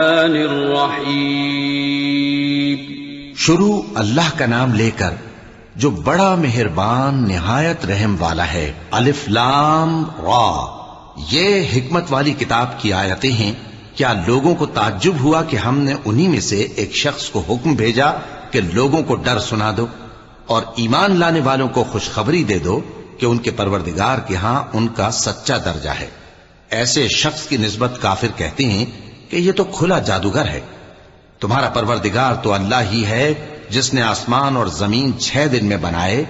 الرحیم۔ شروع اللہ کا نام لے کر جو بڑا مہربان نہایت رحم والا ہے۔ الف لام را، یہ حکمت والی کتاب کی آیتیں ہیں۔ کیا لوگوں کو تعجب ہوا کہ ہم نے انہی میں سے ایک شخص کو حکم بھیجا کہ لوگوں کو ڈر سنا دو اور ایمان لانے والوں کو خوشخبری دے دو کہ ان کے پروردگار کے ہاں ان کا سچا درجہ ہے۔ ایسے شخص کی نسبت کافر کہتے ہیں کہ یہ تو کھلا جادوگر ہے۔ تمہارا پروردگار تو اللہ ہی ہے جس نے آسمان اور زمین 6 دن میں بنائے،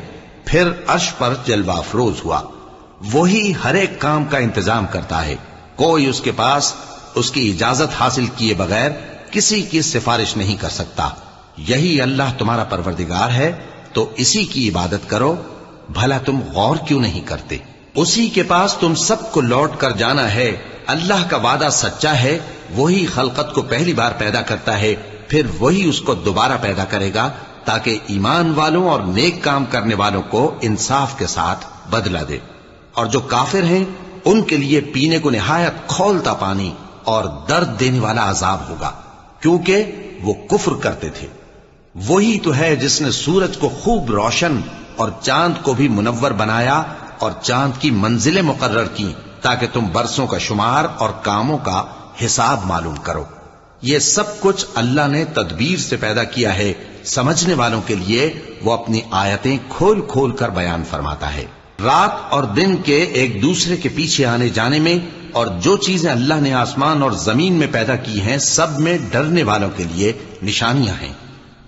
پھر عرش پر جلوہ افروز ہوا۔ وہی ہر ایک کام کا انتظام کرتا ہے، کوئی اس کے پاس اس کی اجازت حاصل کیے بغیر کسی کی سفارش نہیں کر سکتا۔ یہی اللہ تمہارا پروردگار ہے تو اسی کی عبادت کرو۔ بھلا تم غور کیوں نہیں کرتے؟ اسی کے پاس تم سب کو لوٹ کر جانا ہے۔ اللہ کا وعدہ سچا ہے، وہی خلقت کو پہلی بار پیدا کرتا ہے، پھر وہی اس کو دوبارہ پیدا کرے گا تاکہ ایمان والوں اور نیک کام کرنے والوں کو انصاف کے ساتھ بدلہ دے۔ اور جو کافر ہیں ان کے لیے پینے کو نہایت کھولتا پانی اور درد دینے والا عذاب ہوگا، کیونکہ وہ کفر کرتے تھے۔ وہی تو ہے جس نے سورج کو خوب روشن اور چاند کو بھی منور بنایا اور چاند کی منزلیں مقرر کی تاکہ تم برسوں کا شمار اور کاموں کا حساب معلوم کرو۔ یہ سب کچھ اللہ نے تدبیر سے پیدا کیا ہے، سمجھنے والوں کے لیے وہ اپنی آیتیں کھول کھول کر بیان فرماتا ہے۔ رات اور دن کے ایک دوسرے کے پیچھے آنے جانے میں اور جو چیزیں اللہ نے آسمان اور زمین میں پیدا کی ہیں سب میں ڈرنے والوں کے لیے نشانیاں ہیں۔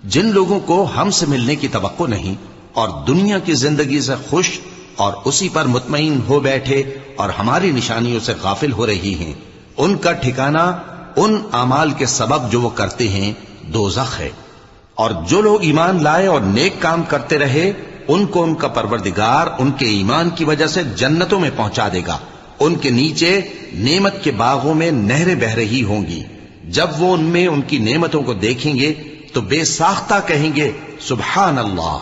جن لوگوں کو ہم سے ملنے کی توقع نہیں اور دنیا کی زندگی سے خوش اور اسی پر مطمئن ہو بیٹھے اور ہماری نشانیوں سے غافل ہو رہی ہیں، ان کا ٹھکانہ ان اعمال کے سبب جو وہ کرتے ہیں دوزخ ہے۔ اور جو لوگ ایمان لائے اور نیک کام کرتے رہے ان کو ان کا پروردگار ان کے ایمان کی وجہ سے جنتوں میں پہنچا دے گا۔ ان کے نیچے نعمت کے باغوں میں نہریں بہہ رہی ہوں گی۔ جب وہ ان میں ان کی نعمتوں کو دیکھیں گے تو بے ساختہ کہیں گے سبحان اللہ،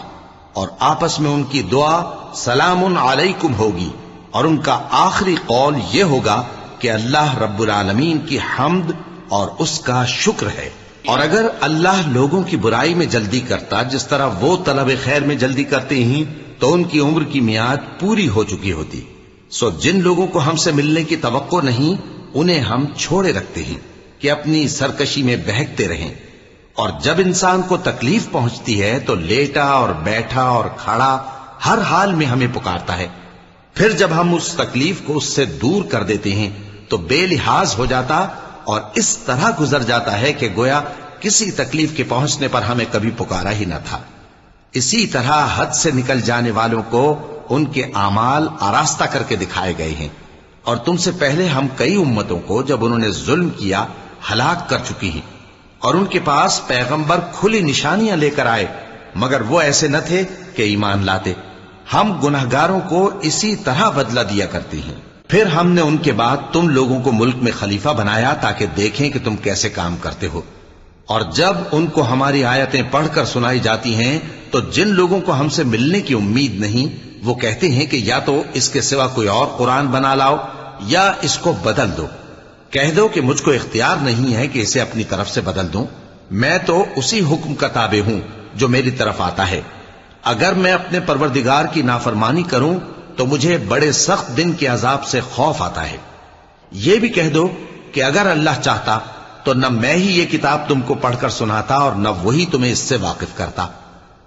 اور آپس میں ان کی دعا سلام علیکم ہوگی، اور ان کا آخری قول یہ ہوگا کہ اللہ رب العالمین کی حمد اور اس کا شکر ہے۔ اور اگر اللہ لوگوں کی برائی میں جلدی کرتا جس طرح وہ طلب خیر میں جلدی کرتے ہیں تو ان کی عمر کی میعاد پوری ہو چکی ہوتی۔ سو جن لوگوں کو ہم سے ملنے کی توقع نہیں انہیں ہم چھوڑے رکھتے ہیں کہ اپنی سرکشی میں بہکتے رہیں۔ اور جب انسان کو تکلیف پہنچتی ہے تو لیٹا اور بیٹھا اور کھڑا ہر حال میں ہمیں پکارتا ہے، پھر جب ہم اس تکلیف کو اس سے دور کر دیتے ہیں تو بے لحاظ ہو جاتا اور اس طرح گزر جاتا ہے کہ گویا کسی تکلیف کے پہنچنے پر ہمیں کبھی پکارا ہی نہ تھا۔ اسی طرح حد سے نکل جانے والوں کو ان کے اعمال آراستہ کر کے دکھائے گئے ہیں، اور تم سے پہلے ہم کئی امتوں کو جب انہوں نے ظلم کیا ہلاک کر چکی ہیں، اور ان کے پاس پیغمبر کھلی نشانیاں لے کر آئے مگر وہ ایسے نہ تھے کہ ایمان لاتے۔ ہم گنہگاروں کو اسی طرح بدلہ دیا کرتے ہیں۔ پھر ہم نے ان کے بعد تم لوگوں کو ملک میں خلیفہ بنایا تاکہ دیکھیں کہ تم کیسے کام کرتے ہو۔ اور جب ان کو ہماری آیتیں پڑھ کر سنائی جاتی ہیں تو جن لوگوں کو ہم سے ملنے کی امید نہیں وہ کہتے ہیں کہ یا تو اس کے سوا کوئی اور قرآن بنا لاؤ یا اس کو بدل دو۔ کہہ دو کہ مجھ کو اختیار نہیں ہے کہ اسے اپنی طرف سے بدل دوں، میں تو اسی حکم کا تابع ہوں جو میری طرف آتا ہے۔ اگر میں اپنے پروردگار کی نافرمانی کروں تو مجھے بڑے سخت دن کے عذاب سے خوف آتا ہے۔ یہ بھی کہہ دو کہ اگر اللہ چاہتا تو نہ میں ہی یہ کتاب تم کو پڑھ کر سناتا اور نہ وہی تمہیں اس سے واقف کرتا۔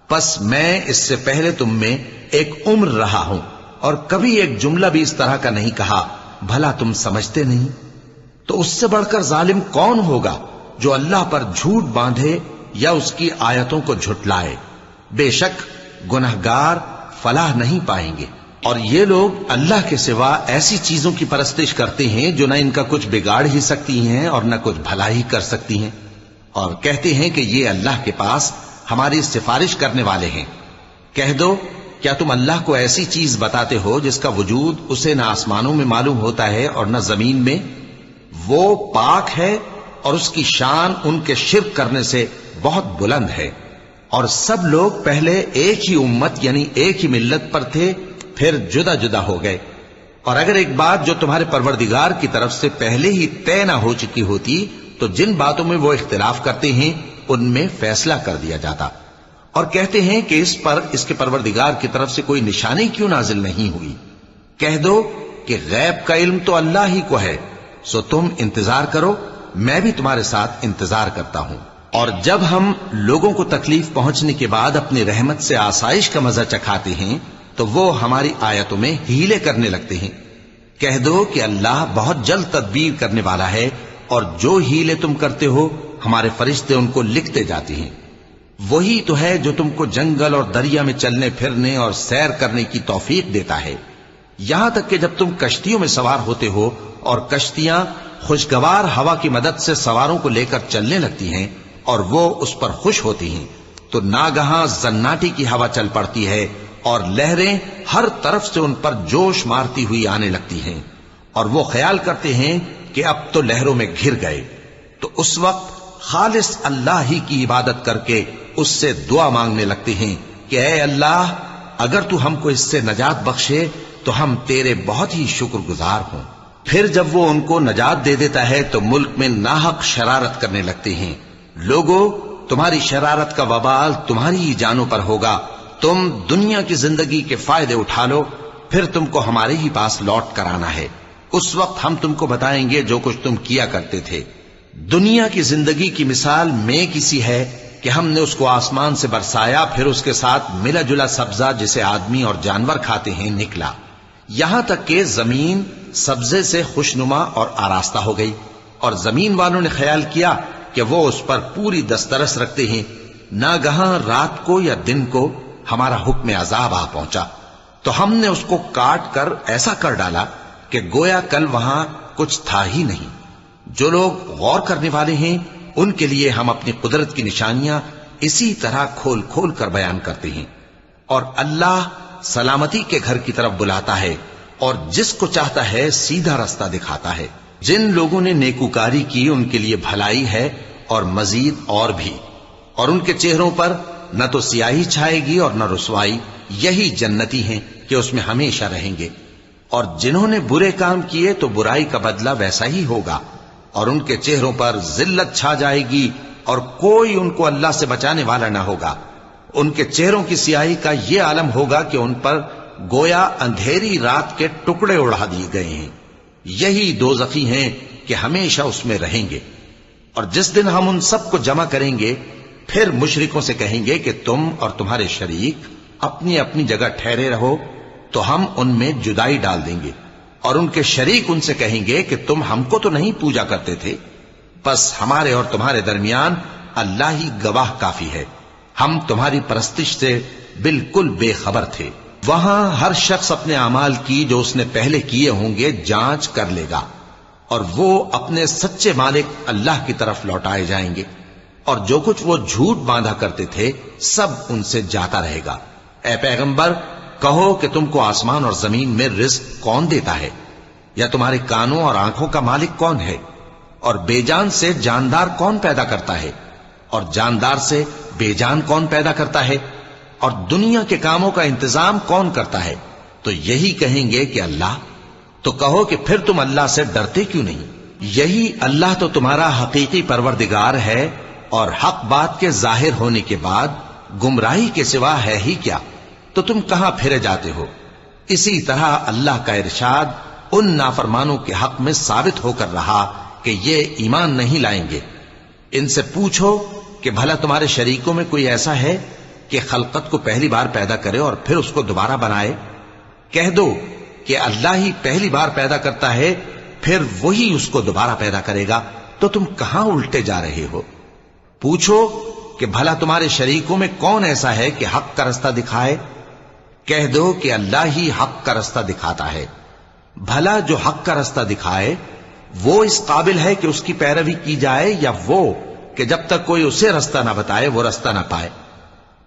پس میں اس سے پہلے تم میں ایک عمر رہا ہوں اور کبھی ایک جملہ بھی اس طرح کا نہیں کہا، بھلا تم سمجھتے نہیں؟ تو اس سے بڑھ کر ظالم کون ہوگا جو اللہ پر جھوٹ باندھے یا اس کی آیتوں کو جھٹلائے؟ بے شک گنہگار فلاح نہیں پائیں گے۔ اور یہ لوگ اللہ کے سوا ایسی چیزوں کی پرستش کرتے ہیں جو نہ ان کا کچھ بگاڑ ہی سکتی ہیں اور نہ کچھ بھلا ہی کر سکتی ہیں، اور کہتے ہیں کہ یہ اللہ کے پاس ہماری سفارش کرنے والے ہیں۔ کہہ دو کیا تم اللہ کو ایسی چیز بتاتے ہو جس کا وجود اسے نہ آسمانوں میں معلوم ہوتا ہے اور نہ زمین میں؟ وہ پاک ہے اور اس کی شان ان کے شرک کرنے سے بہت بلند ہے۔ اور سب لوگ پہلے ایک ہی امت یعنی ایک ہی ملت پر تھے، پھر جدا جدا ہو گئے۔ اور اگر ایک بات جو تمہارے پروردگار کی طرف سے پہلے ہی طے نہ ہو چکی ہوتی تو جن باتوں میں وہ اختلاف کرتے ہیں ان میں فیصلہ کر دیا جاتا، اور کہتے ہیں کہ اس پر اس کے پروردگار کی طرف سے کوئی نشانی کیوں نازل نہیں ہوئی۔ کہہ دو کہ غیب کا علم تو اللہ ہی کو ہے، سو تم انتظار کرو، میں بھی تمہارے ساتھ انتظار کرتا ہوں۔ اور جب ہم لوگوں کو تکلیف پہنچنے کے بعد اپنی رحمت سے آسائش کا مزہ چکھاتے ہیں تو وہ ہماری آیتوں میں ہیلے کرنے لگتے ہیں۔ کہہ دو کہ اللہ بہت جلد تدبیر کرنے والا ہے، اور جو ہیلے تم کرتے ہو ہمارے فرشتے ان کو لکھتے جاتے ہیں۔ وہی تو ہے جو تم کو جنگل اور دریا میں چلنے پھرنے اور سیر کرنے کی توفیق دیتا ہے، یہاں تک کہ جب تم کشتیوں میں سوار ہوتے ہو اور کشتیاں خوشگوار ہوا کی مدد سے سواروں کو لے کر چلنے لگتی ہیں اور وہ اس پر خوش ہوتی ہیں، تو ناگہاں زناٹی کی ہوا چل پڑتی ہے اور لہریں ہر طرف سے ان پر جوش مارتی ہوئی آنے لگتی ہیں، اور وہ خیال کرتے ہیں کہ اب تو لہروں میں گھر گئے۔ تو اس وقت خالص اللہ ہی کی عبادت کر کے اس سے دعا مانگنے لگتے ہیں کہ اے اللہ، اگر تو ہم کو اس سے نجات بخشے تو ہم تیرے بہت ہی شکر گزار ہوں۔ پھر جب وہ ان کو نجات دے دیتا ہے تو ملک میں ناحق شرارت کرنے لگتے ہیں۔ لوگو، تمہاری شرارت کا وبال تمہاری ہی جانوں پر ہوگا، تم دنیا کی زندگی کے فائدے اٹھا لو، پھر تم کو ہمارے ہی پاس لوٹ کر آنا ہے، اس وقت ہم تم کو بتائیں گے جو کچھ تم کیا کرتے تھے۔ دنیا کی زندگی کی مثال میں کسی ہے کہ ہم نے اس کو آسمان سے برسایا، پھر اس کے ساتھ ملا جلا سبزہ جسے آدمی اور جانور کھاتے ہیں نکلا، یہاں تک کہ زمین سبزے سے خوشنما اور آراستہ ہو گئی، اور زمین والوں نے خیال کیا کہ وہ اس پر پوری دسترس رکھتے ہیں۔ ناگہاں رات کو یا دن کو ہمارا حکم عذاب آ پہنچا تو ہم نے اس کو کاٹ کر ایسا کر ڈالا کہ گویا کل وہاں کچھ تھا ہی نہیں۔ جو لوگ غور کرنے والے ہیں ان کے لیے ہم اپنی قدرت کی نشانیاں اسی طرح کھول کھول کر بیان کرتے ہیں۔ اور اللہ سلامتی کے گھر کی طرف بلاتا ہے اور جس کو چاہتا ہے سیدھا رستہ دکھاتا ہے۔ جن لوگوں نے نیکوکاری کی ان کے لیے بھلائی ہے اور مزید اور بھی، اور ان کے چہروں پر نہ تو سیاہی چھائے گی اور نہ رسوائی، یہی جنتی ہیں کہ اس میں ہمیشہ رہیں گے۔ اور جنہوں نے برے کام کیے تو برائی کا بدلہ ویسا ہی ہوگا، اور ان کے چہروں پر ذلت چھا جائے گی اور کوئی ان کو اللہ سے بچانے والا نہ ہوگا۔ ان کے چہروں کی سیاہی کا یہ عالم ہوگا کہ ان پر گویا اندھیری رات کے ٹکڑے اڑا دیے گئے ہیں۔ یہی دوزخی ہیں کہ ہمیشہ اس میں رہیں گے۔ اور جس دن ہم ان سب کو جمع کریں گے پھر مشرکوں سے کہیں گے کہ تم اور تمہارے شریک اپنی اپنی جگہ ٹھہرے رہو، تو ہم ان میں جدائی ڈال دیں گے، اور ان کے شریک ان سے کہیں گے کہ تم ہم کو تو نہیں پوجا کرتے تھے، بس ہمارے اور تمہارے درمیان اللہ ہی گواہ کافی ہے، ہم تمہاری پرستش سے بالکل بے خبر تھے۔ وہاں ہر شخص اپنے اعمال کی جو اس نے پہلے کیے ہوں گے جانچ کر لے گا، اور وہ اپنے سچے مالک اللہ کی طرف لوٹائے جائیں گے، اور جو کچھ وہ جھوٹ باندھا کرتے تھے سب ان سے جاتا رہے گا۔ اے پیغمبر، کہو کہ تم کو آسمان اور زمین میں رزق کون دیتا ہے، یا تمہارے کانوں اور آنکھوں کا مالک کون ہے، اور بے جان سے جاندار کون پیدا کرتا ہے، اور جاندار سے بے جان کون پیدا کرتا ہے، اور دنیا کے کاموں کا انتظام کون کرتا ہے؟ تو یہی کہیں گے کہ اللہ۔ تو کہو کہ پھر تم اللہ سے ڈرتے کیوں نہیں؟ یہی اللہ تو تمہارا حقیقی پروردگار ہے، اور حق بات کے ظاہر ہونے کے بعد گمراہی کے سوا ہے ہی کیا؟ تو تم کہاں پھرے جاتے ہو؟ اسی طرح اللہ کا ارشاد ان نافرمانوں کے حق میں ثابت ہو کر رہا کہ یہ ایمان نہیں لائیں گے۔ ان سے پوچھو کہ بھلا تمہارے شریکوں میں کوئی ایسا ہے کہ خلقت کو پہلی بار پیدا کرے اور پھر اس کو دوبارہ بنائے؟ کہہ دو کہ اللہ ہی پہلی بار پیدا کرتا ہے، پھر وہی اس کو دوبارہ پیدا کرے گا، تو تم کہاں الٹے جا رہے ہو؟ پوچھو کہ بھلا تمہارے شریکوں میں کون ایسا ہے کہ حق کا رستہ دکھائے؟ کہہ دو کہ اللہ ہی حق کا رستہ دکھاتا ہے۔ بھلا جو حق کا رستہ دکھائے وہ اس قابل ہے کہ اس کی پیروی کی جائے، یا وہ کہ جب تک کوئی اسے رستہ نہ بتائے وہ رستہ نہ پائے؟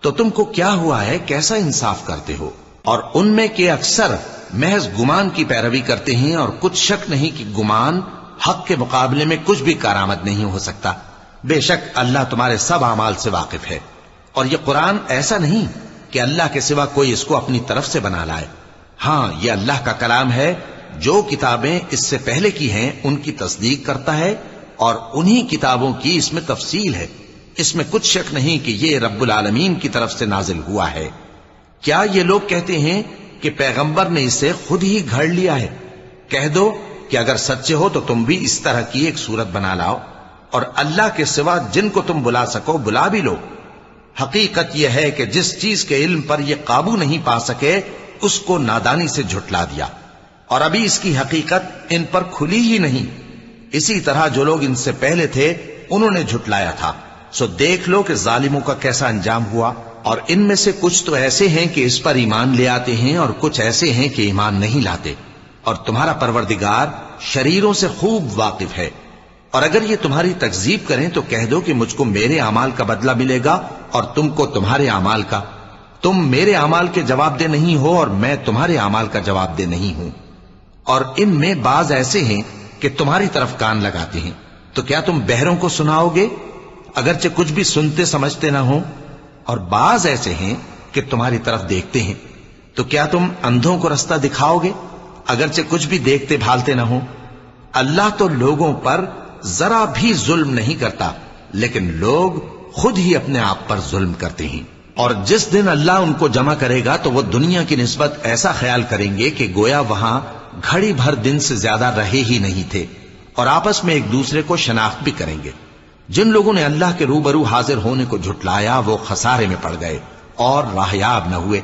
تو تم کو کیا ہوا ہے، کیسا انصاف کرتے ہو؟ اور ان میں کے اکثر محض گمان کی پیروی کرتے ہیں، اور کچھ شک نہیں کہ گمان حق کے مقابلے میں کچھ بھی کارآمد نہیں ہو سکتا۔ بے شک اللہ تمہارے سب اعمال سے واقف ہے، اور یہ قرآن ایسا نہیں کہ اللہ کے سوا کوئی اس کو اپنی طرف سے بنا لائے۔ ہاں، یہ اللہ کا کلام ہے، جو کتابیں اس سے پہلے کی ہیں ان کی تصدیق کرتا ہے، اور انہی کتابوں کی اس میں تفصیل ہے، اس میں کچھ شک نہیں کہ یہ رب العالمین کی طرف سے نازل ہوا ہے۔ کیا یہ لوگ کہتے ہیں کہ پیغمبر نے اسے خود ہی گھڑ لیا ہے؟ کہہ دو کہ اگر سچے ہو تو تم بھی اس طرح کی ایک صورت بنا لاؤ، اور اللہ کے سوا جن کو تم بلا سکو بلا بھی لو۔ حقیقت یہ ہے کہ جس چیز کے علم پر یہ قابو نہیں پا سکے اس کو نادانی سے جھٹلا دیا، اور ابھی اس کی حقیقت ان پر کھلی ہی نہیں۔ اسی طرح جو لوگ ان سے پہلے تھے انہوں نے جھٹلایا تھا، سو دیکھ لو کہ ظالموں کا کیسا انجام ہوا۔ اور ان میں سے کچھ تو ایسے ہیں کہ اس پر ایمان لے آتے ہیں، اور کچھ ایسے ہیں کہ ایمان نہیں لاتے، اور تمہارا پروردگار شریروں سے خوب واقف ہے۔ اور اگر یہ تمہاری تکذیب کریں تو کہہ دو کہ مجھ کو میرے اعمال کا بدلہ ملے گا اور تم کو تمہارے اعمال کا۔ تم میرے اعمال کے جواب دہ نہیں ہو اور میں تمہارے اعمال کا جواب دہ نہیں ہوں۔ اور ان میں بعض ایسے ہیں کہ تمہاری طرف کان لگاتے ہیں، تو کیا تم بہروں کو سناؤ گے اگرچہ کچھ بھی سنتے سمجھتے نہ ہو؟ اور بعض ایسے ہیں کہ تمہاری طرف دیکھتے ہیں، تو کیا تم اندھوں کو رستہ دکھاؤ گے اگرچہ کچھ بھی دیکھتے بھالتے نہ ہو؟ اللہ تو لوگوں پر ذرا بھی ظلم نہیں کرتا، لیکن لوگ خود ہی اپنے آپ پر ظلم کرتے ہیں۔ اور جس دن اللہ ان کو جمع کرے گا تو وہ دنیا کی نسبت ایسا خیال کریں گے کہ گویا وہاں گھڑی بھر دن سے زیادہ رہے ہی نہیں تھے، اور آپس میں ایک دوسرے کو شناخت بھی کریں گے۔ جن لوگوں نے اللہ کے روبرو حاضر ہونے کو جھٹلایا وہ خسارے میں پڑ گئے اور راہیاب نہ ہوئے۔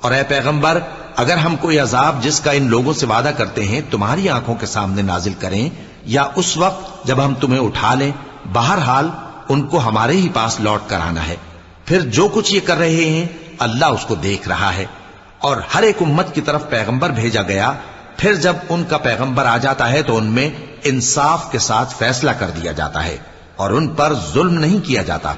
اور اے پیغمبر، اگر ہم کوئی عذاب جس کا ان لوگوں سے وعدہ کرتے ہیں تمہاری آنکھوں کے سامنے نازل کریں یا اس وقت جب ہم تمہیں اٹھا لیں، بہرحال ان کو ہمارے ہی پاس لوٹ کر آنا ہے۔ پھر جو کچھ یہ کر رہے ہیں اللہ اس کو دیکھ رہا ہے۔ اور ہر ایک امت کی طرف پیغمبر بھیجا گیا، پھر جب ان کا پیغمبر آ جاتا ہے تو ان میں انصاف کے ساتھ فیصلہ کر دیا جاتا ہے اور ان پر ظلم نہیں کیا جاتا۔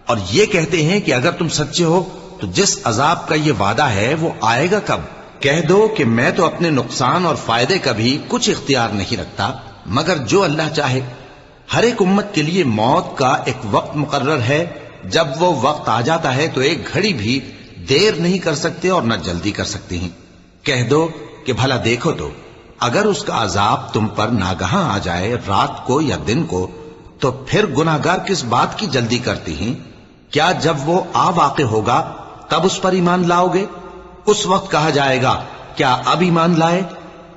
اور یہ کہتے ہیں کہ اگر تم سچے ہو تو جس عذاب کا یہ وعدہ ہے وہ آئے گا کب؟ کہہ دو کہ میں تو اپنے نقصان اور فائدے کا بھی کچھ اختیار نہیں رکھتا مگر جو اللہ چاہے۔ ہر ایک امت کے لیے موت کا ایک وقت مقرر ہے، جب وہ وقت آ جاتا ہے تو ایک گھڑی بھی دیر نہیں کر سکتے اور نہ جلدی کر سکتے ہیں۔ کہہ دو کہ بھلا دیکھو تو اگر اس کا عذاب تم پر ناگہاں آ جائے رات کو یا دن کو تو پھر گناہگار کس بات کی جلدی کرتے ہیں؟ کیا جب وہ آ واقع ہوگا تب اس پر ایمان لاؤ گے؟ اس وقت کہا جائے گا کیا اب ایمان لائے؟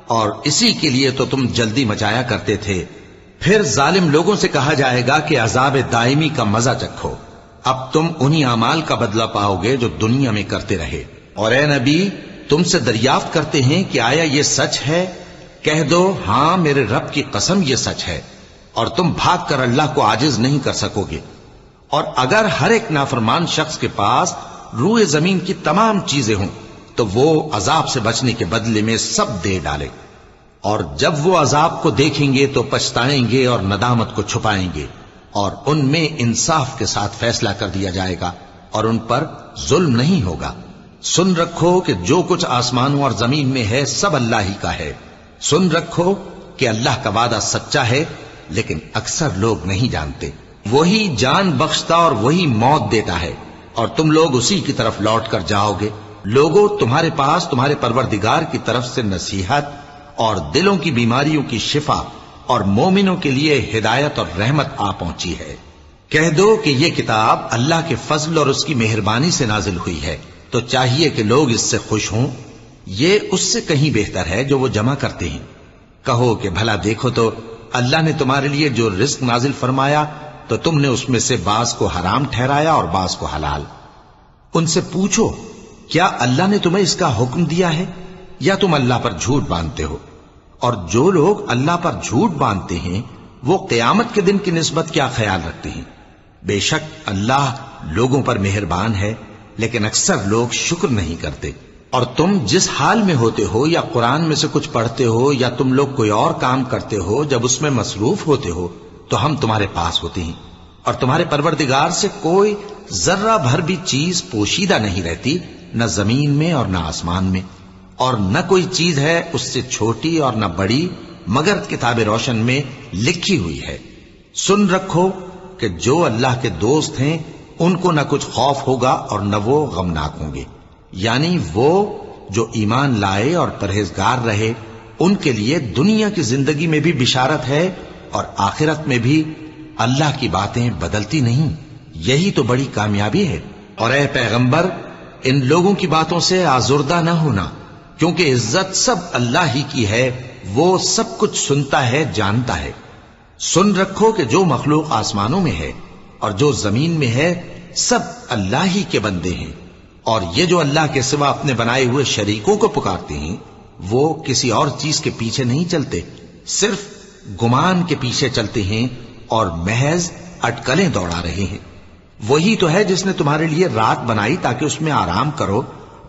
اور اسی کے لیے تو تم جلدی مچایا کرتے تھے۔ پھر ظالم لوگوں سے کہا جائے گا کہ عذاب دائمی کا مزہ چکھو، اب تم انہی اعمال کا بدلہ پاؤ گے جو دنیا میں کرتے رہے۔ اور اے نبی، تم سے دریافت کرتے ہیں کہ آیا یہ سچ ہے؟ کہہ دو ہاں میرے رب کی قسم یہ سچ ہے، اور تم بھاگ کر اللہ کو عاجز نہیں کر سکو گے۔ اور اگر ہر ایک نافرمان شخص کے پاس روئے زمین کی تمام چیزیں ہوں تو وہ عذاب سے بچنے کے بدلے میں سب دے ڈالے، اور جب وہ عذاب کو دیکھیں گے تو پچھتائیں گے اور ندامت کو چھپائیں گے، اور ان میں انصاف کے ساتھ فیصلہ کر دیا جائے گا اور ان پر ظلم نہیں ہوگا۔ سن رکھو کہ جو کچھ آسمانوں اور زمین میں ہے سب اللہ ہی کا ہے۔ سن رکھو کہ اللہ کا وعدہ سچا ہے، لیکن اکثر لوگ نہیں جانتے۔ وہی جان بخشتا اور وہی موت دیتا ہے، اور تم لوگ اسی کی طرف لوٹ کر جاؤ گے۔ لوگوں، تمہارے پاس تمہارے پروردگار کی طرف سے نصیحت اور دلوں کی بیماریوں کی شفا اور مومنوں کے لیے ہدایت اور رحمت آ پہنچی ہے۔ کہہ دو کہ یہ کتاب اللہ کے فضل اور اس کی مہربانی سے نازل ہوئی ہے، تو چاہیے کہ لوگ اس سے خوش ہوں۔ یہ اس سے کہیں بہتر ہے جو وہ جمع کرتے ہیں۔ کہو کہ بھلا دیکھو تو اللہ نے تمہارے لیے جو رزق نازل فرمایا تو تم نے اس میں سے بعض کو حرام ٹھہرایا اور بعض کو حلال۔ ان سے پوچھو کیا اللہ نے تمہیں اس کا حکم دیا ہے یا تم اللہ پر جھوٹ باندھتے ہو؟ اور جو لوگ اللہ پر جھوٹ باندھتے ہیں وہ قیامت کے دن کی نسبت کیا خیال رکھتے ہیں؟ بے شک اللہ لوگوں پر مہربان ہے، لیکن اکثر لوگ شکر نہیں کرتے۔ اور تم جس حال میں ہوتے ہو یا قرآن میں سے کچھ پڑھتے ہو یا تم لوگ کوئی اور کام کرتے ہو، جب اس میں مصروف ہوتے ہو تو ہم تمہارے پاس ہوتے ہیں، اور تمہارے پروردگار سے کوئی ذرہ بھر بھی چیز پوشیدہ نہیں رہتی، نہ زمین میں اور نہ آسمان میں، اور نہ کوئی چیز ہے اس سے چھوٹی اور نہ بڑی مگر کتاب روشن میں لکھی ہوئی ہے۔ سن رکھو کہ جو اللہ کے دوست ہیں ان کو نہ کچھ خوف ہوگا اور نہ وہ غمناک ہوں گے، یعنی وہ جو ایمان لائے اور پرہیزگار رہے ان کے لیے دنیا کی زندگی میں بھی بشارت ہے اور آخرت میں بھی اللہ کی باتیں بدلتی نہیں. یہی تو بڑی کامیابی ہے. اور اے پیغمبر، ان لوگوں کی باتوں سے آزردہ نہ ہونا، کیونکہ عزت سب اللہ ہی کی ہے. وہ سب کچھ سنتا ہے، جانتا ہے. سن رکھو کہ جو مخلوق آسمانوں میں ہے اور جو زمین میں ہے سب اللہ ہی کے بندے ہیں. اور یہ جو اللہ کے سوا اپنے بنائے ہوئے شریکوں کو پکارتے ہیں وہ کسی اور چیز کے پیچھے نہیں چلتے، صرف گمان کے پیچھے چلتے ہیں اور محض اٹکلیں دوڑا رہے ہیں. وہی تو ہے جس نے تمہارے لیے رات بنائی تاکہ اس میں آرام کرو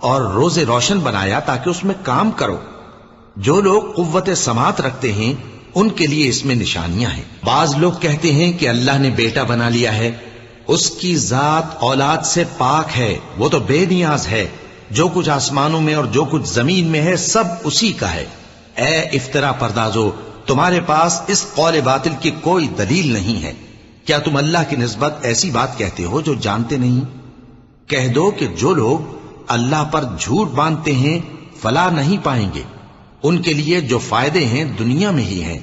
اور روز روشن بنایا تاکہ اس میں کام کرو. جو لوگ قوت سماعت رکھتے ہیں ان کے لیے اس میں نشانیاں ہیں. بعض لوگ کہتے ہیں کہ اللہ نے بیٹا بنا لیا ہے. اس کی ذات اولاد سے پاک ہے، وہ تو بے نیاز ہے. جو کچھ آسمانوں میں اور جو کچھ زمین میں ہے سب اسی کا ہے. اے افترا پردازو، تمہارے پاس اس قول باطل کی کوئی دلیل نہیں ہے. کیا تم اللہ کی نسبت ایسی بات کہتے ہو جو جانتے نہیں؟ کہہ دو کہ جو لوگ اللہ پر جھوٹ باندھتے ہیں فلاح نہیں پائیں گے. ان کے لیے جو فائدے ہیں دنیا میں ہی ہیں،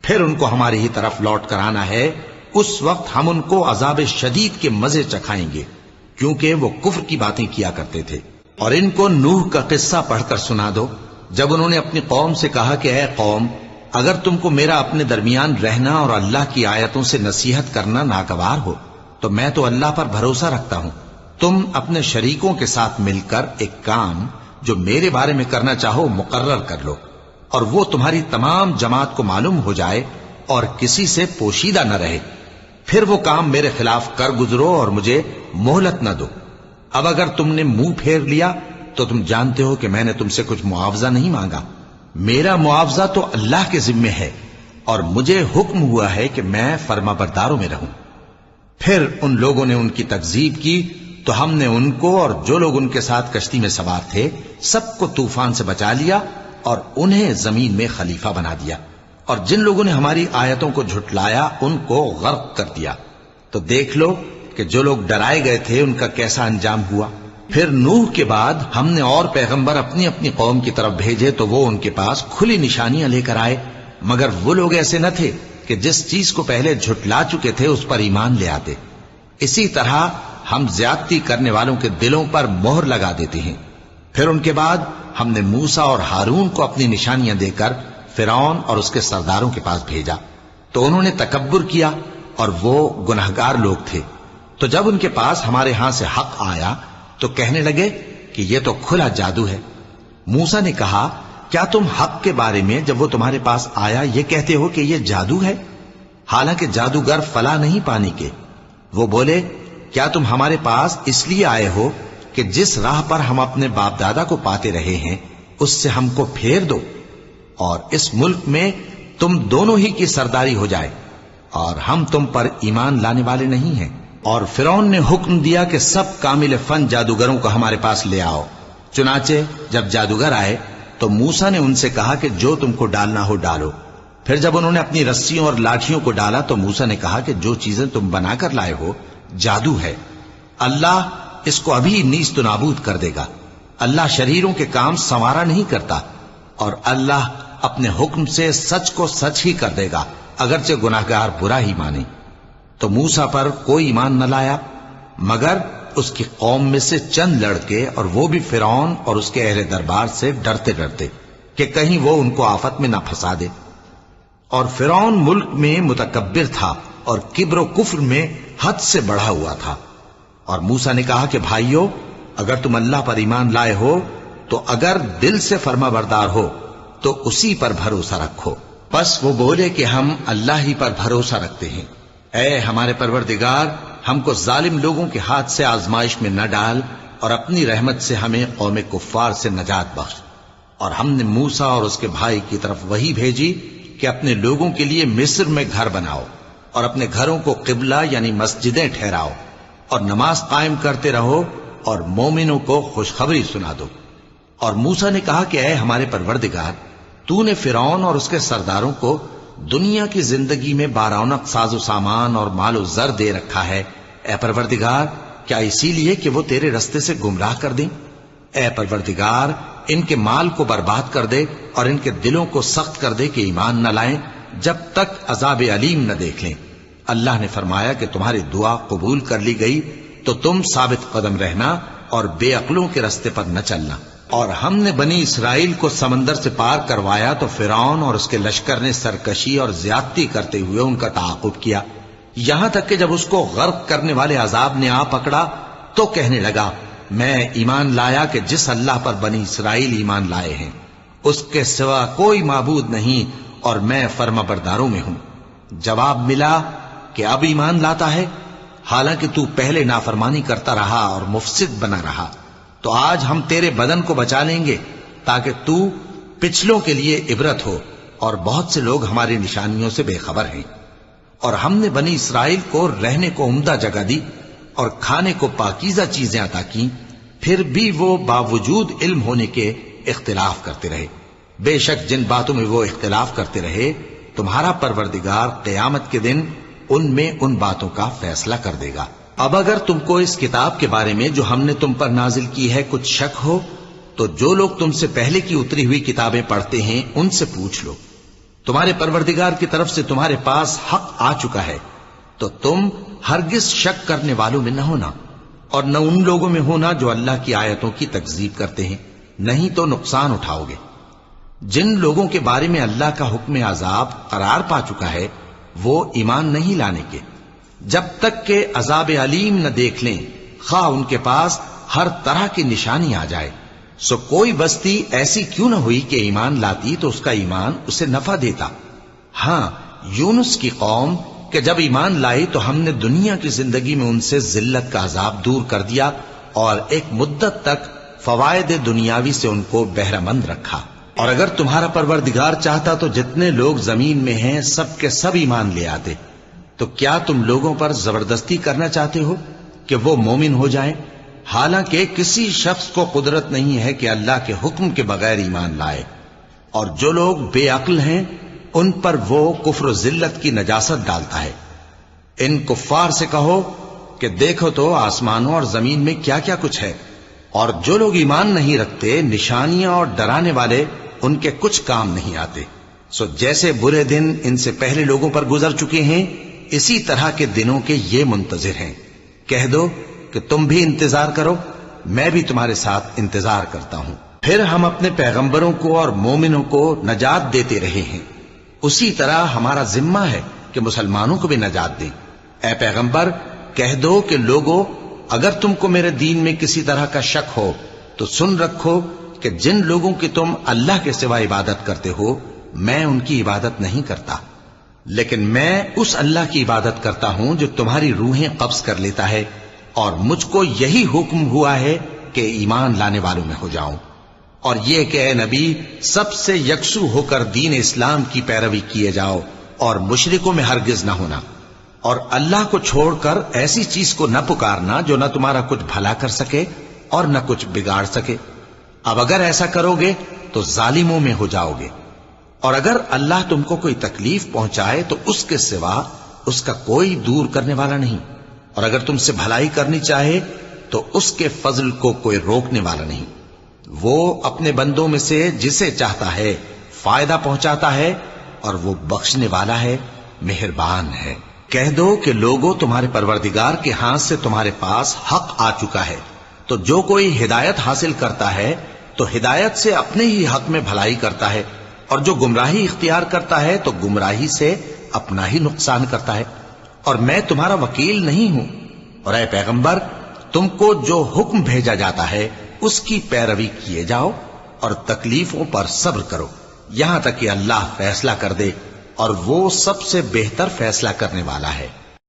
پھر ان کو ہماری ہی طرف لوٹ کر آنا ہے. اس وقت ہم ان کو عذاب شدید کے مزے چکھائیں گے، کیونکہ وہ کفر کی باتیں کیا کرتے تھے. اور ان کو نوح کا قصہ پڑھ کر سنا دو، جب انہوں نے اپنی قوم سے کہا کہ اے قوم، اگر تم کو میرا اپنے درمیان رہنا اور اللہ کی آیتوں سے نصیحت کرنا ناگوار ہو تو میں تو اللہ پر بھروسہ رکھتا ہوں. تم اپنے شریکوں کے ساتھ مل کر ایک کام جو میرے بارے میں کرنا چاہو مقرر کر لو، اور وہ تمہاری تمام جماعت کو معلوم ہو جائے اور کسی سے پوشیدہ نہ رہے. پھر وہ کام میرے خلاف کر گزرو اور مجھے مہلت نہ دو. اب اگر تم نے منہ پھیر لیا تو تم جانتے ہو کہ میں نے تم سے کچھ معاوضہ نہیں مانگا. میرا معاوضہ تو اللہ کے ذمے ہے، اور مجھے حکم ہوا ہے کہ میں فرما برداروں میں رہوں. پھر ان لوگوں نے ان کی تکذیب کی تو ہم نے ان کو اور جو لوگ ان کے ساتھ کشتی میں سوار تھے سب کو طوفان سے بچا لیا اور انہیں زمین میں خلیفہ بنا دیا. اور جن لوگوں نے ہماری آیتوں کو جھٹلایا ان کو غرق کر دیا. تو دیکھ لو کہ جو لوگ ڈرائے گئے تھے ان کا کیسا انجام ہوا. پھر نوح کے بعد ہم نے اور پیغمبر اپنی اپنی قوم کی طرف بھیجے تو وہ ان کے پاس کھلی نشانیاں لے کر آئے، مگر وہ لوگ ایسے نہ تھے کہ جس چیز کو پہلے جھٹلا چکے تھے اس پر ایمان لے آتے. اسی طرح ہم زیادتی کرنے والوں کے دلوں پر مہر لگا دیتے ہیں. پھر ان کے بعد ہم نے موسیٰ اور ہارون کو اپنی نشانیاں دے کر فرعون اور اس کے سرداروں کے پاس بھیجا، تو انہوں نے تکبر کیا اور وہ گناہگار لوگ تھے. تو جب ان کے پاس ہمارے ہاں سے حق آیا تو کہنے لگے کہ یہ تو کھلا جادو ہے. موسیٰ نے کہا کیا تم حق کے بارے میں جب وہ تمہارے پاس آیا یہ کہتے ہو کہ یہ جادو ہے، حالانکہ جادوگر فلاح نہیں پانے کے؟ وہ بولے کیا تم ہمارے پاس اس لیے آئے ہو کہ جس راہ پر ہم اپنے باپ دادا کو پاتے رہے ہیں اس سے ہم کو پھیر دو اور اس ملک میں تم دونوں ہی کی سرداری ہو جائے، اور ہم تم پر ایمان لانے والے نہیں ہیں. اور فرعون نے حکم دیا کہ سب کامل فن جادوگروں کو ہمارے پاس لے آؤ. چنانچہ جب جادوگر آئے تو موسیٰ نے ان سے کہا کہ جو تم کو ڈالنا ہو ڈالو. پھر جب انہوں نے اپنی رسیوں اور لاٹھیوں کو ڈالا تو موسیٰ نے کہا کہ جو چیزیں تم بنا کر لائے ہو جادو ہے، اللہ اس کو ابھی نیست و نابود کر دے گا. اللہ شریروں کے کام سنوارا نہیں کرتا، اور اللہ اپنے حکم سے سچ کو سچ ہی کر دے گا اگرچہ گناہگار برا ہی مانے. تو موسیٰ پر کوئی ایمان نہ لایا مگر اس کی قوم میں سے چند لڑکے، اور وہ بھی فرعون اور اس کے اہل دربار سے ڈرتے ڈرتے کہ کہیں وہ ان کو آفت میں نہ پھنسا دے. اور فرعون ملک میں متکبر تھا اور کبر و کفر میں حد سے بڑھا ہوا تھا. اور موسیٰ نے کہا کہ بھائیو، اگر تم اللہ پر ایمان لائے ہو تو اگر دل سے فرما بردار ہو تو اسی پر بھروسہ رکھو. بس وہ بولے کہ ہم اللہ ہی پر بھروسہ رکھتے ہیں. اے ہمارے پروردگار، ہم کو ظالم لوگوں کے ہاتھ سے آزمائش میں نہ ڈال، اور اپنی رحمت سے ہمیں قوم کفار سے نجات بخش. اور ہم نے موسیٰ اور اس کے بھائی کی طرف وحی بھیجی کہ اپنے لوگوں کے لیے مصر میں گھر بناؤ اور اپنے گھروں کو قبلہ یعنی مسجدیں ٹھہراؤ، اور نماز قائم کرتے رہو اور مومنوں کو خوشخبری سنا دو. اور موسیٰ نے کہا کہ اے ہمارے پروردگار، تو نے فرعون اور اس کے سرداروں کو دنیا کی زندگی میں بارونق ساز و سامان اور مال و زر دے رکھا ہے. اے پروردگار، کیا اسی لیے کہ وہ تیرے رستے سے گمراہ کر دیں؟ اے پروردگار، ان کے مال کو برباد کر دے اور ان کے دلوں کو سخت کر دے کہ ایمان نہ لائیں، جب تک عذاب علیم نہ دیکھ لیں۔ اللہ نے فرمایا کہ تمہاری دعا قبول کر لی گئی تو تم ثابت قدم رہنا اور بے عقلوں کے رستے پر نہ چلنا۔ اور ہم نے بنی اسرائیل کو سمندر سے پار کروایا تو فرعون اور اس کے لشکر نے سرکشی اور زیادتی کرتے ہوئے ان کا تعاقب کیا، یہاں تک کہ جب اس کو غرق کرنے والے عذاب نے آ پکڑا تو کہنے لگا میں ایمان لایا کہ جس اللہ پر بنی اسرائیل ایمان لائے ہیں اس کے سوا کوئی معبود نہیں اور میں فرما برداروں میں ہوں۔ جواب ملا کہ اب ایمان لاتا ہے، حالانکہ تو پہلے نافرمانی کرتا رہا اور مفسد بنا رہا، تو آج ہم تیرے بدن کو بچا لیں گے تاکہ تو پچھلوں کے لیے عبرت ہو، اور بہت سے لوگ ہماری نشانیوں سے بے خبر ہیں۔ اور ہم نے بنی اسرائیل کو رہنے کو عمدہ جگہ دی اور کھانے کو پاکیزہ چیزیں عطا کی، پھر بھی وہ باوجود علم ہونے کے اختلاف کرتے رہے۔ بے شک جن باتوں میں وہ اختلاف کرتے رہے تمہارا پروردگار قیامت کے دن ان میں ان باتوں کا فیصلہ کر دے گا۔ اب اگر تم کو اس کتاب کے بارے میں جو ہم نے تم پر نازل کی ہے کچھ شک ہو تو جو لوگ تم سے پہلے کی اتری ہوئی کتابیں پڑھتے ہیں ان سے پوچھ لو، تمہارے پروردگار کی طرف سے تمہارے پاس حق آ چکا ہے، تو تم ہرگز شک کرنے والوں میں نہ ہونا اور نہ ان لوگوں میں ہونا جو اللہ کی آیتوں کی تکذیب کرتے ہیں، نہیں تو نقصان اٹھاؤ گے۔ جن لوگوں کے بارے میں اللہ کا حکم عذاب قرار پا چکا ہے وہ ایمان نہیں لانے کے جب تک کہ عذاب علیم نہ دیکھ لیں، خواہ ان کے پاس ہر طرح کی نشانی آ جائے۔ سو کوئی بستی ایسی کیوں نہ ہوئی کہ ایمان لاتی تو اس کا ایمان اسے نفع دیتا۔ ہاں، یونس کی قوم کہ جب ایمان لائی تو ہم نے دنیا کی زندگی میں ان سے ذلت کا عذاب دور کر دیا اور ایک مدت تک فوائد دنیاوی سے ان کو بہرہ مند رکھا۔ اور اگر تمہارا پروردگار چاہتا تو جتنے لوگ زمین میں ہیں سب کے سب ایمان لے آتے، تو کیا تم لوگوں پر زبردستی کرنا چاہتے ہو کہ وہ مومن ہو جائیں؟ حالانکہ کسی شخص کو قدرت نہیں ہے کہ اللہ کے حکم کے بغیر ایمان لائے، اور جو لوگ بے عقل ہیں ان پر وہ کفر و ذلت کی نجاست ڈالتا ہے۔ ان کفار سے کہو کہ دیکھو تو آسمانوں اور زمین میں کیا کیا کچھ ہے، اور جو لوگ ایمان نہیں رکھتے نشانیاں اور ڈرانے والے ان کے کچھ کام نہیں آتے۔ سو جیسے برے دن ان سے پہلے لوگوں پر گزر چکے ہیں اسی طرح کے دنوں کے یہ منتظر ہیں۔ کہہ دو کہ تم بھی انتظار کرو، میں بھی تمہارے ساتھ انتظار کرتا ہوں۔ پھر ہم اپنے پیغمبروں کو اور مومنوں کو نجات دیتے رہے ہیں، اسی طرح ہمارا ذمہ ہے کہ مسلمانوں کو بھی نجات دیں۔ اے پیغمبر کہہ دو کہ لوگو اگر تم کو میرے دین میں کسی طرح کا شک ہو تو سن رکھو کہ جن لوگوں کی تم اللہ کے سوا عبادت کرتے ہو میں ان کی عبادت نہیں کرتا، لیکن میں اس اللہ کی عبادت کرتا ہوں جو تمہاری روحیں قبض کر لیتا ہے، اور مجھ کو یہی حکم ہوا ہے کہ ایمان لانے والوں میں ہو جاؤں، اور یہ کہ اے نبی سب سے یکسو ہو کر دین اسلام کی پیروی کیے جاؤ اور مشرکوں میں ہرگز نہ ہونا، اور اللہ کو چھوڑ کر ایسی چیز کو نہ پکارنا جو نہ تمہارا کچھ بھلا کر سکے اور نہ کچھ بگاڑ سکے۔ اب اگر ایسا کرو گے تو ظالموں میں ہو جاؤ گے، اور اگر اللہ تم کو کوئی تکلیف پہنچائے تو اس کے سوا اس کا کوئی دور کرنے والا نہیں، اور اگر تم سے بھلائی کرنی چاہے تو اس کے فضل کو کوئی روکنے والا نہیں۔ وہ اپنے بندوں میں سے جسے چاہتا ہے فائدہ پہنچاتا ہے، اور وہ بخشنے والا ہے، مہربان ہے۔ کہہ دو کہ لوگوں تمہارے پروردگار کے ہاتھ سے تمہارے پاس حق آ چکا ہے، تو جو کوئی ہدایت حاصل کرتا ہے تو ہدایت سے اپنے ہی حق میں بھلائی کرتا ہے، اور جو گمراہی اختیار کرتا ہے تو گمراہی سے اپنا ہی نقصان کرتا ہے، اور میں تمہارا وکیل نہیں ہوں۔ اور اے پیغمبر تم کو جو حکم بھیجا جاتا ہے اس کی پیروی کیے جاؤ اور تکلیفوں پر صبر کرو یہاں تک کہ اللہ فیصلہ کر دے، اور وہ سب سے بہتر فیصلہ کرنے والا ہے۔